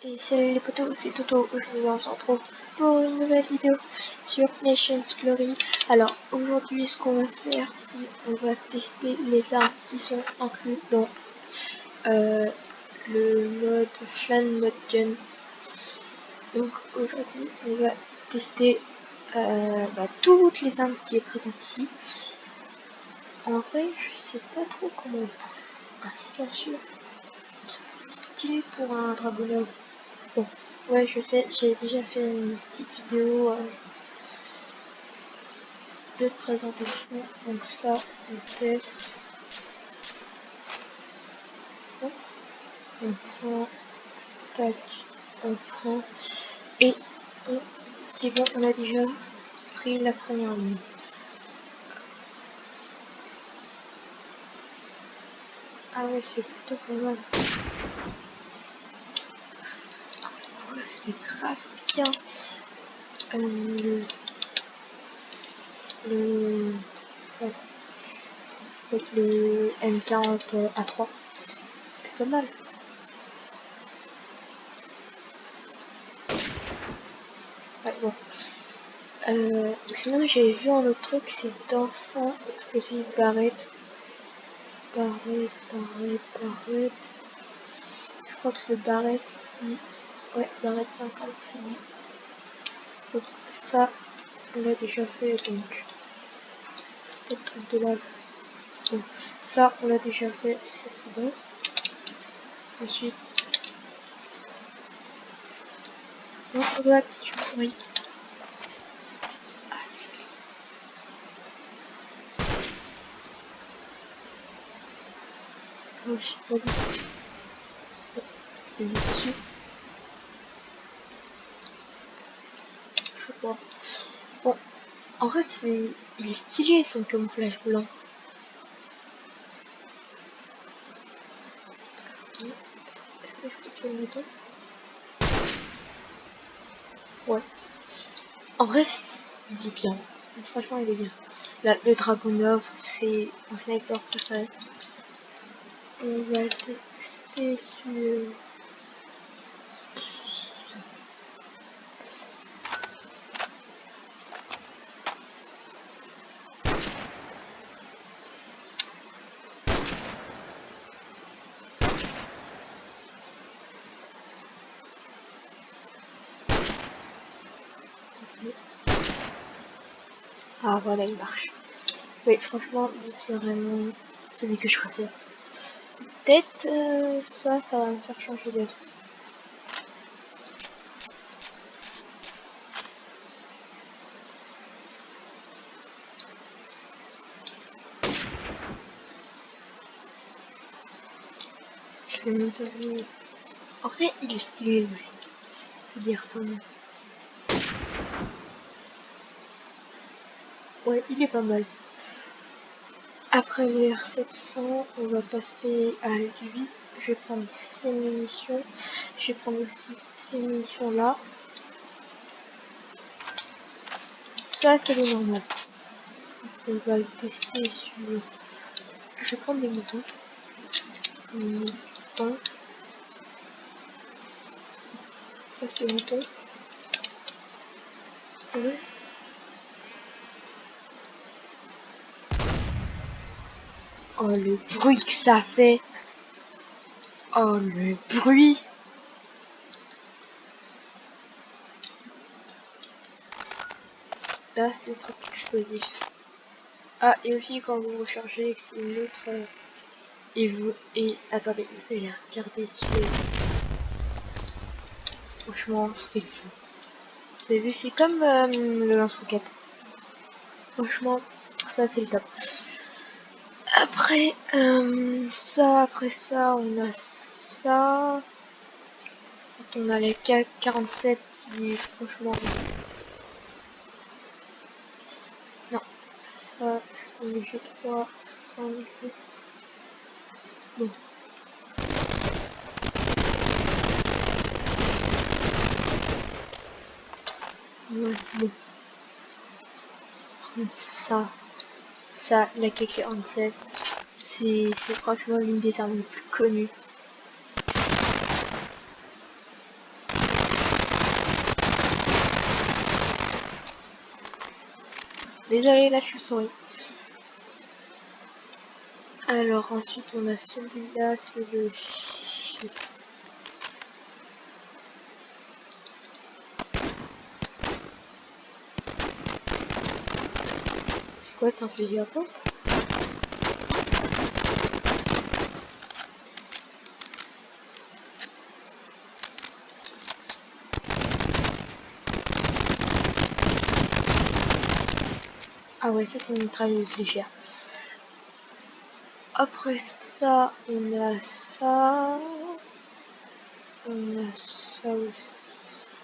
Et salut les potos, c'est Toto, aujourd'hui on se retrouve pour une nouvelle vidéo sur Nations Glory. Alors aujourd'hui ce qu'on va faire, c'est on va tester les armes qui sont inclus dans le mode Flan Mode Gun. Donc aujourd'hui on va tester toutes les armes qui est présentes ici. En vrai je sais pas trop comment un silencieux, ça peut être stylé pour un Dragonov. Bon, ouais, je sais, j'ai déjà fait une petite vidéo de présentation, donc ça, on teste. Hop, on prend, tac, on prend, et c'est bon, on a déjà pris la première ligne. Ah ouais, c'est plutôt pas mal. Oh, c'est grave bien. Ça s'appelle le M40A3. C'est pas mal. Ouais, bon. Sinon j'ai vu un autre truc, c'est dans ça, explosive barrette. Barrette. Je crois que le barrette, si. Ouais, barrette 50, c'est lui. Donc ça, on l'a déjà fait, donc. Le truc de lave. Donc ça, on l'a déjà fait, ça c'est bon. Ensuite. Non, on doit la petite chauve-souris. Oh, je sais pas dit. Je l'ai dessus. Je sais pas. Bon, en fait, il est stylé son camouflage blanc. Est-ce que je peux tuer le mouton? Ouais. En vrai, il dit bien. Franchement, il est bien. Là, le Dragonov, c'est mon sniper préféré. On va le tester sur... Ah voilà, il marche. Oui, franchement, lui, c'est vraiment celui que je préfère. Peut-être ça va me faire changer d'avis. Je vais même pas vu. En vrai, il est stylé lui aussi. Faut dire son nom. Ouais, il est pas mal. Après le R700, on va passer à lui. Je vais prendre ces munitions. Je vais prendre aussi ces munitions là. Ça, c'est le normal. On va le tester sur... Je vais prendre des moutons. Moutons. Ça, c'est le mouton. Oui. Oh, le bruit que ça fait. Oh, le bruit. Là, c'est le truc explosif. Ah, et aussi quand vous rechargez, c'est une autre... et attendez, je vais regarder sur... Franchement, c'est fou. Vous avez vu, c'est comme le lance-roquette. Franchement, ça c'est le top. Après ça, on a ça. On a les K47 qui, franchement... Non, ça, on est G3. Bon. Ouais, bon. Ça, la K47, c'est franchement l'une des armes les plus connues. Désolé, là je suis souris. Alors ensuite on a celui-là, c'est le... C'est quoi, c'est un fusil à pompe? Ah ouais, ça c'est une mitrailleuse légère. Après ça, on a ça. On a ça aussi.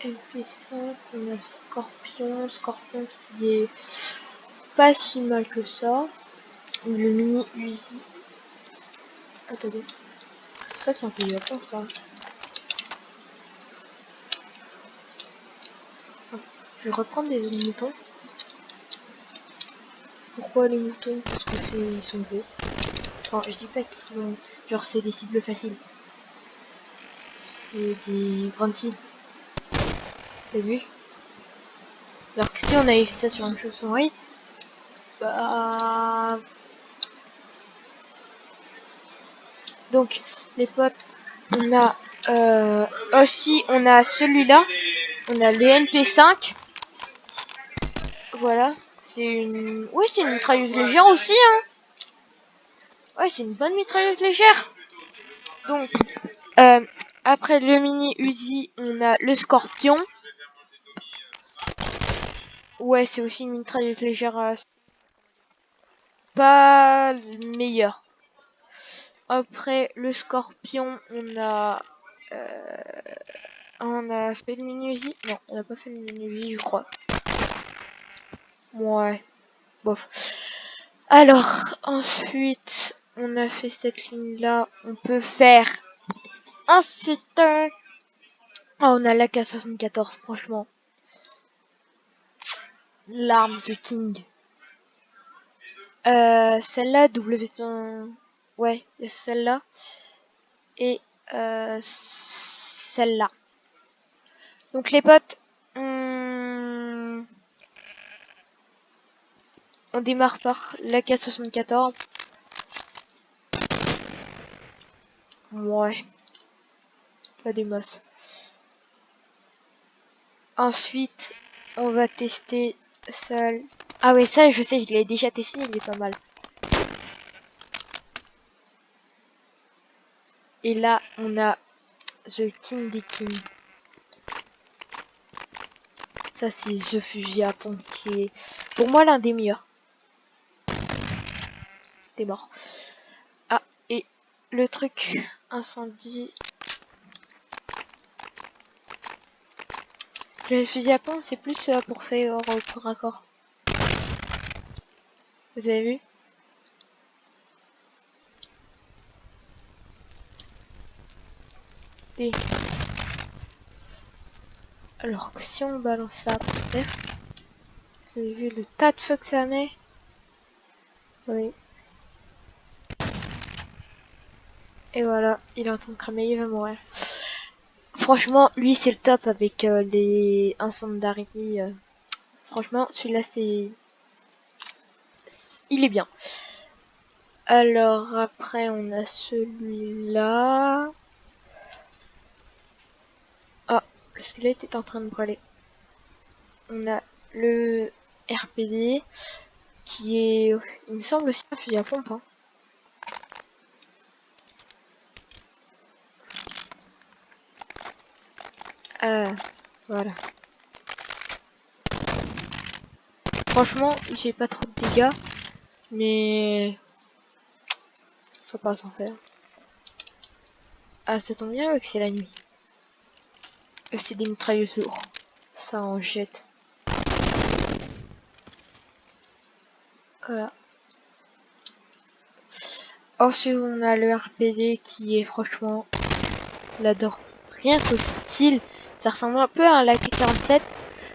MP5, on a le Scorpion. Scorpion qui est pas si mal que ça. Le mini Uzi. Attendez. Ça c'est un peu Japon ça. Je vais reprendre des moutons. Pourquoi les moutons? Parce que ils sont beaux. Enfin, je dis pas qu'ils ont... Genre c'est des cibles faciles. C'est des grandes cibles. T'as vu? Alors que si on avait fait ça sur une chauve-souris, bah... Donc, les potes, on a aussi, on a celui-là. On a le MP5. Voilà. C'est une... Oui, c'est une mitrailleuse légère aussi, hein. Ouais, c'est une bonne mitrailleuse légère. Donc, après le mini Uzi, on a le Scorpion. Ouais, c'est aussi une mitrailleuse légère. Pas meilleure. Après le Scorpion, on a fait le mini Uzi. Non, on n'a pas fait le mini Uzi, je crois. Ouais, bof. Alors, ensuite, on a fait cette ligne-là. On peut faire ensuite... on a l'AK-74, franchement. L'arme The King. Celle-là, W100... Ouais, il y a celle-là. Et celle-là. Donc les potes, on démarre par l'AK-74. Ouais, pas des masses. Ensuite, on va tester celle... Ah ouais, ça je sais, je l'ai déjà testé, il est pas mal. Et là, on a The King des Kings. Ça, c'est The fusil à pompe qui est, pour moi, l'un des meilleurs. T'es mort. Ah, et le truc incendie. Le fusil à pompe, c'est plus pour faire au corps à corps. Vous avez vu? Et... Alors que si on balance ça par terre, vous avez vu le tas de feu que ça met? Oui. Et voilà, il est en train de cramer, il va mourir. Franchement, lui c'est le top avec les incendiaries. Franchement, celui-là c'est... Il est bien. Alors après on a celui-là. Ah, celui-là était en train de brûler. On a le RPD qui est, il me semble aussi un fusil à pompe. Hein. Voilà. Franchement, j'ai pas trop de dégâts, mais ça passe en faire. Ah, ça tombe bien que c'est la nuit. C'est des mitrailleuses lourdes. Ça en jette. Voilà. Ensuite, on a le RPD qui est franchement, on l'adore. Rien qu'au style, ça ressemble un peu à un AK-47,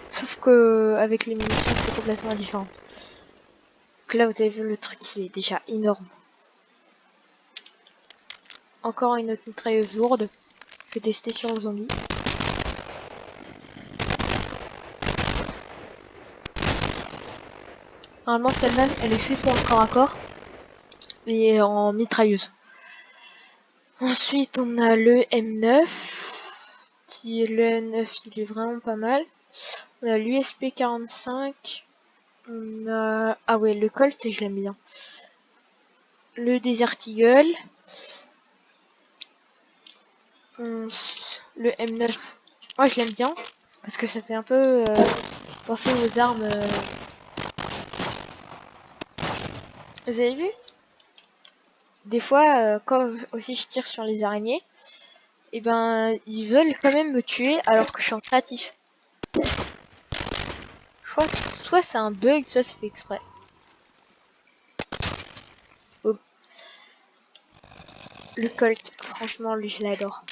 sauf que avec les munitions, c'est complètement différent. Donc là, vous avez vu le truc, il est déjà énorme. Encore une autre mitrailleuse lourde. Je vais tester sur le zombie. Normalement celle-là, elle est faite pour le corps à corps. Et en mitrailleuse. Ensuite, on a le M9. Le M9, il est vraiment pas mal. On a l'USP 45. On a... Ah ouais, le Colt, je l'aime bien. Le Desert Eagle. Le M9. Moi, je l'aime bien. Parce que ça fait un peu penser aux armes. Vous avez vu? Des fois, quand aussi je tire sur les araignées, et ben, ils veulent quand même me tuer alors que je suis en créatif. Je crois que soit c'est un bug, soit c'est fait exprès. Oh. Le Colt, franchement, lui, je l'adore.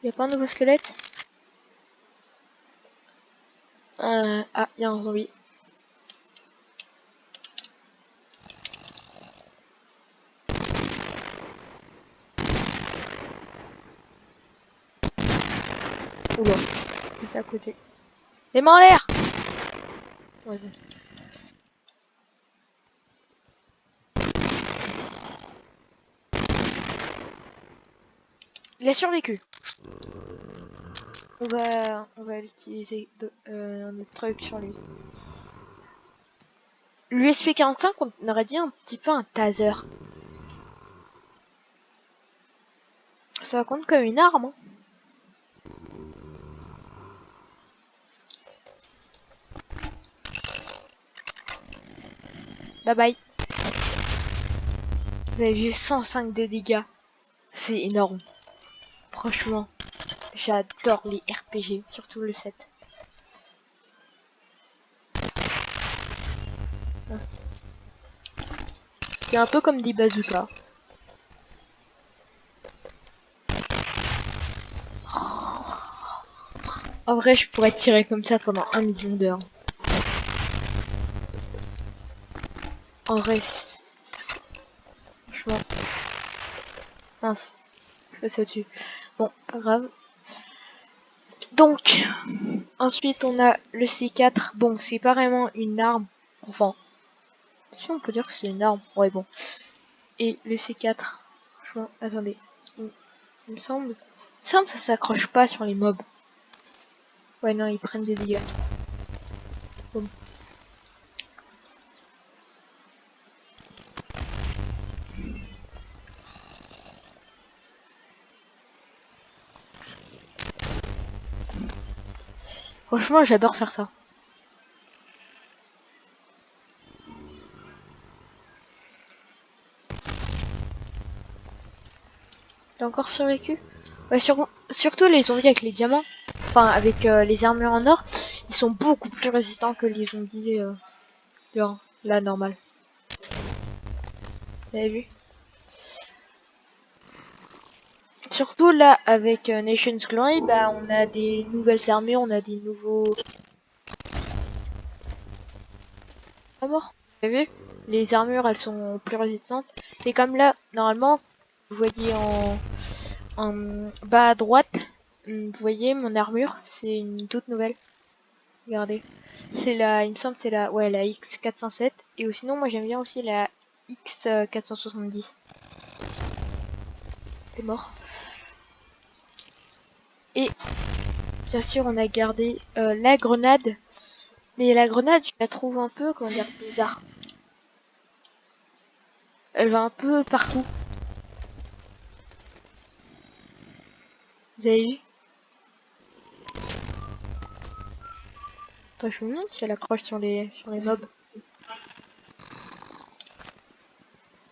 Y a pas un nouveau squelette? Ah, y a un zombie. Oula, c'est à côté. Les mains en l'air! Ouais, bon. Il a survécu. On va l'utiliser un autre truc sur lui. L'USP 45, on aurait dit un petit peu un taser. Ça compte comme une arme. Hein. Bye bye. Vous avez vu 105 de dégâts. C'est énorme. Franchement, j'adore les RPG, surtout le 7. Merci. C'est un peu comme des bazookas. En vrai, je pourrais tirer comme ça pendant 1 million d'heures. En vrai, franchement. Mince, je passe au-dessus. Bon, pas grave. Donc, ensuite on a le C4. Bon, c'est pas vraiment une arme. Enfin, si on peut dire que c'est une arme. Ouais, bon. Et le C4. Franchement, attendez. Il me semble que ça s'accroche pas sur les mobs. Ouais, non, ils prennent des dégâts. Boum. Franchement, j'adore faire ça. T'as encore survécu? Ouais, surtout les zombies avec les diamants. Enfin, avec les armures en or. Ils sont beaucoup plus résistants que les zombies là, normal. Vous avez vu? Surtout là, avec Nations Glory, bah, on a des nouvelles armures, on a des nouveaux... Ah mort. Vous avez vu? Les armures, elles sont plus résistantes. C'est comme là, normalement, vous voyez en bas à droite, vous voyez mon armure, c'est une toute nouvelle. Regardez. C'est la, il me semble, c'est la, ouais, la X407. Et sinon, moi j'aime bien aussi la X470. C'est mort. Et bien sûr, on a gardé la grenade. Mais la grenade, je la trouve un peu, comment dire, bizarre. Elle va un peu partout. Vous avez vu? Attends, je me demande si elle accroche sur les mobs.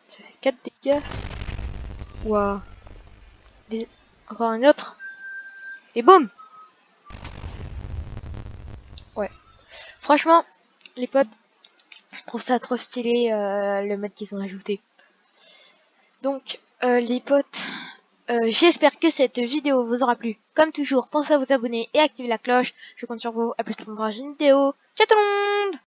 Ça fait 4 dégâts. Waouh. Encore un autre. Et boum. Ouais. Franchement, les potes, je trouve ça trop stylé le mode qu'ils ont ajouté. Donc, les potes, j'espère que cette vidéo vous aura plu. Comme toujours, pensez à vous abonner et activer la cloche. Je compte sur vous. À plus pour une prochaine vidéo. Ciao tout le monde!